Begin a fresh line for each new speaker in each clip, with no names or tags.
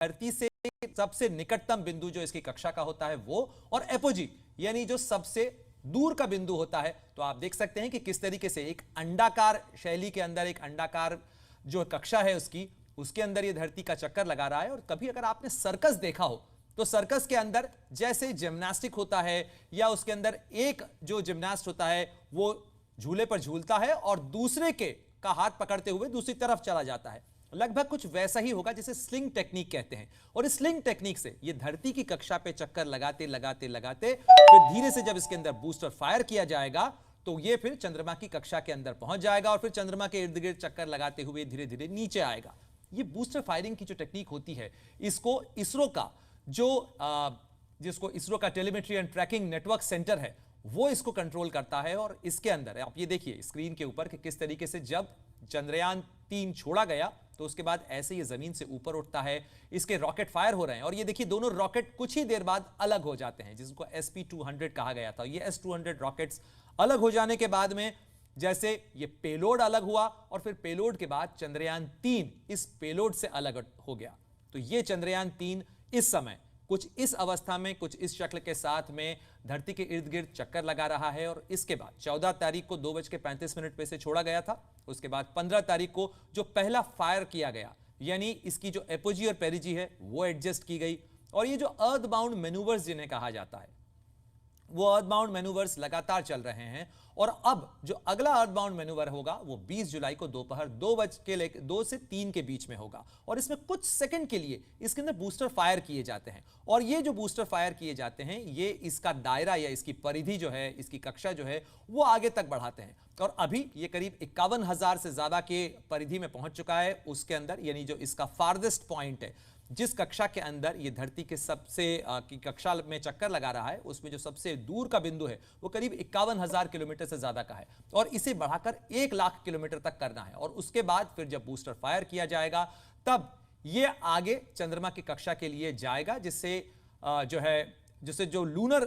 धरती से सबसे निकटतम बिंदु जो इसकी कक्षा का होता है वो, और एपोजी यानी जो सबसे दूर का बिंदु होता है। तो आप देख सकते हैं कि किस तरीके से एक अंडाकार शैली के अंदर, एक अंडाकार जो कक्षा है उसके अंदर ये धरती का चक्कर लगा रहा है। और कभी अगर आपने सर्कस देखा हो तो सर्कस के अंदर जैसे जिम्नास्टिक होता है, या उसके अंदर एक जो जिम्नास्ट होता है वो झूले पर झूलता है और दूसरे का हाथ पकड़ते हुए दूसरी तरफ चला जाता है, लगभग कुछ वैसा ही होगा जिसे स्लिंग टेक्निक कहते हैं। और इस स्लिंग टेक्निक से ये धरती की कक्षा पे चक्कर लगाते लगाते लगाते फिर धीरे से जब इसके अंदर बूस्टर फायर किया जाएगा तो ये फिर चंद्रमा की कक्षा के अंदर पहुंच जाएगा और फिर चंद्रमा के इर्द गिर्द चक्कर लगाते हुए धीरे धीरे नीचे आएगा। ये बूस्टर फायरिंग की जो टेक्निक होती है, इसको इसरो का जिसको इसरो का telemetry and tracking network centre है वो इसको कंट्रोल करता है। और इसके अंदर आप ये देखिए स्क्रीन के ऊपर कि किस तरीके से जब चंद्रयान 3 छोड़ा गया तो उसके बाद ऐसे ये जमीन से ऊपर उठता है, इसके रॉकेट फायर हो रहे हैं। और ये देखिए दोनों रॉकेट कुछ ही देर बाद अलग हो जाते हैं, जिसको SP-200 कहा गया था। ये S-200 रॉकेट्स अलग हो जाने के बाद में जैसे ये पेलोड अलग हुआ और फिर पेलोड के बाद चंद्रयान 3 इस पेलोड से अलग हो गया। तो ये चंद्रयान 3 इस समय कुछ इस अवस्था में, कुछ इस शक्ल के साथ में धरती के इर्द गिर्द चक्कर लगा रहा है। और इसके बाद 14 तारीख को 2:35 पे से छोड़ा गया था। उसके बाद 15 तारीख को जो पहला फायर किया गया, यानी इसकी जो एपोजी और पेरिजी है वो एडजस्ट की गई। और ये जो अर्थ बाउंड मैनूवर्स जिन्हें कहा जाता है, वो अर्थबाउंड मैनूवर्स लगातार चल रहे हैं। और अब जो अगला अर्थबाउंड मैनूवर होगा वो 20 जुलाई को दोपहर 2 से 3 के बीच में होगा। और इसमें कुछ सेकंड के लिए इसके अंदर बूस्टर फायर किए जाते हैं। और ये जो बूस्टर फायर किए जाते हैं ये इसका दायरा या इसकी परिधि जो है, इसकी कक्षा जो है वो आगे तक बढ़ाते हैं। और अभी ये करीब 51,000 से ज्यादा के परिधि में पहुंच चुका है उसके अंदर, यानी जो इसका फार्देस्ट पॉइंट है, जिस कक्षा के अंदर ये धरती के सबसे की कक्षा में चक्कर लगा रहा है, उसमें जो सबसे दूर का बिंदु है वो करीब 51,000 किलोमीटर से ज्यादा का है। और इसे बढ़ाकर 1 लाख किलोमीटर तक करना है। और उसके बाद फिर जब बूस्टर फायर किया जाएगा तब ये आगे चंद्रमा की कक्षा के लिए जाएगा, जिससे जो लूनर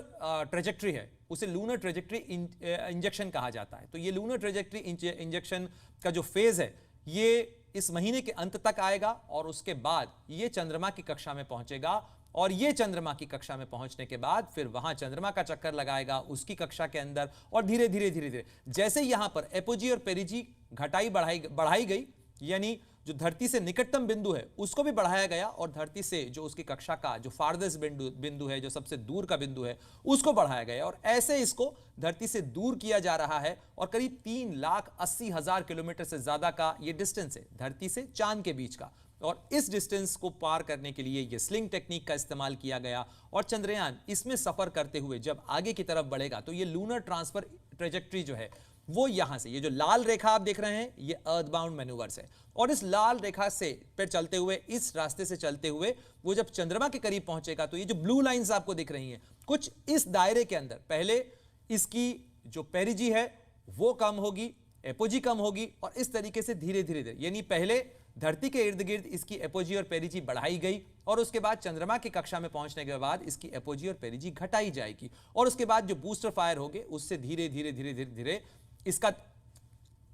ट्रेजेक्ट्री है उसे लूनर ट्रेजेक्ट्री इंजेक्शन कहा जाता है। तो ये लूनर ट्रेजेक्ट्री इंजेक्शन का जो फेज है ये इस महीने के अंत तक आएगा और उसके बाद ये चंद्रमा की कक्षा में पहुंचेगा। और ये चंद्रमा की कक्षा में पहुंचने के बाद फिर वहां चंद्रमा का चक्कर लगाएगा उसकी कक्षा के अंदर। और धीरे धीरे धीरे धीरे जैसे यहां पर एपोजी और पेरिजी बढ़ाई गई, यानी जो धरती से निकटतम बिंदु है उसको भी बढ़ाया गया और धरती से जो उसकी कक्षा का जो फार्देस्ट बिंदु है, जो सबसे दूर का बिंदु है, उसको बढ़ाया गया। और ऐसे इसको धरती से दूर किया जा रहा है। और करीब 3,80,000 किलोमीटर से ज्यादा का ये डिस्टेंस है धरती से चांद के बीच का। और इस डिस्टेंस को पार करने के लिए ये स्लिंग टेक्निक का इस्तेमाल किया गया। और चंद्रयान इसमें सफर करते हुए जब आगे की तरफ बढ़ेगा तो ये लूनर ट्रांसफर ट्रेजेक्ट्री जो है वो यहां से, ये जो लाल रेखा आप देख रहे हैं ये अर्थबाउंड मैनूवर्स है। और इस लाल रेखा से फिर चलते हुए, इस रास्ते से चलते हुए वो जब चंद्रमा के करीब पहुंचेगा तो ये जो ब्लू लाइंस आपको दिख रही हैं कुछ इस दायरे के अंदर, पहले इसकी जो पेरिजी है वो कम होगी, एपोजी कम होगी और इस तरीके से धीरे धीरे धीरे, यानी पहले धरती के इर्द गिर्द इसकी एपोजी और पेरिजी बढ़ाई गई और उसके बाद चंद्रमा की कक्षा में पहुंचने के बाद इसकी एपोजी और पेरिजी घटाई जाएगी। और उसके बाद जो बूस्टर फायर होंगे उससे धीरे धीरे धीरे धीरे धीरे इसका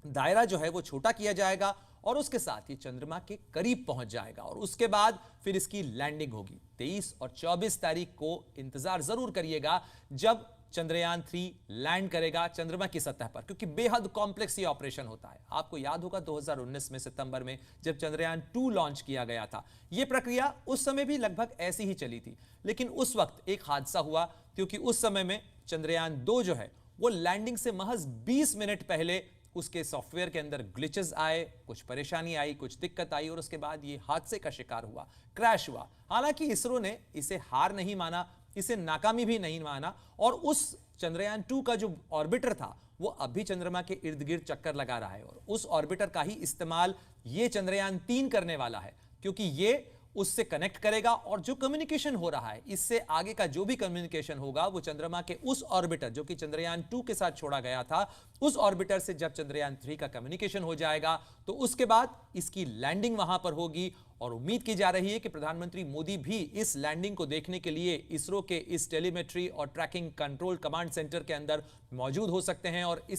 दायरा जो है वो छोटा किया जाएगा और उसके साथ ही चंद्रमा के करीब पहुंच जाएगा। और उसके बाद फिर इसकी लैंडिंग होगी 23 और 24 तारीख को। इंतजार जरूर करिएगा जब चंद्रयान 3 लैंड करेगा चंद्रमा की सतह पर, क्योंकि बेहद कॉम्प्लेक्स ये ऑपरेशन होता है। आपको याद होगा 2019 में सितंबर में जब चंद्रयान 2 लॉन्च किया गया था, यह प्रक्रिया उस समय भी लगभग ऐसी ही चली थी। लेकिन उस वक्त एक हादसा हुआ, क्योंकि उस समय में चंद्रयान 2 जो है वो लैंडिंग से महज 20 मिनट पहले उसके सॉफ्टवेयर के अंदर ग्लिचेस आए, कुछ परेशानी आई, कुछ दिक्कत आई और उसके बाद ये हादसे का शिकार हुआ, क्रैश हुआ। हालांकि इसरो ने इसे हार नहीं माना, इसे नाकामी भी नहीं माना और उस चंद्रयान 2 का जो ऑर्बिटर था वो अभी चंद्रमा के इर्द गिर्द चक्कर लगा रहा है और उस ऑर्बिटर का ही इस्तेमाल ये चंद्रयान 3 करने वाला है, क्योंकि ये उससे कनेक्ट करेगा और जो कम्युनिकेशन हो रहा है, इससे आगे का जो भी कम्युनिकेशन होगा वो चंद्रमा के उस ऑर्बिटर जो कि चंद्रयान 2 के साथ छोड़ा गया था, उस ऑर्बिटर से जब चंद्रयान 3 का कम्युनिकेशन हो जाएगा तो उसके बाद इसकी लैंडिंग वहां पर होगी। और उम्मीद की जा रही है कि प्रधानमंत्री मोदी भी इस लैंडिंग को देखने के लिए इसरो के इस टेलीमेट्री और ट्रैकिंग कंट्रोल कमांड सेंटर के अंदर मौजूद हो सकते हैं और इस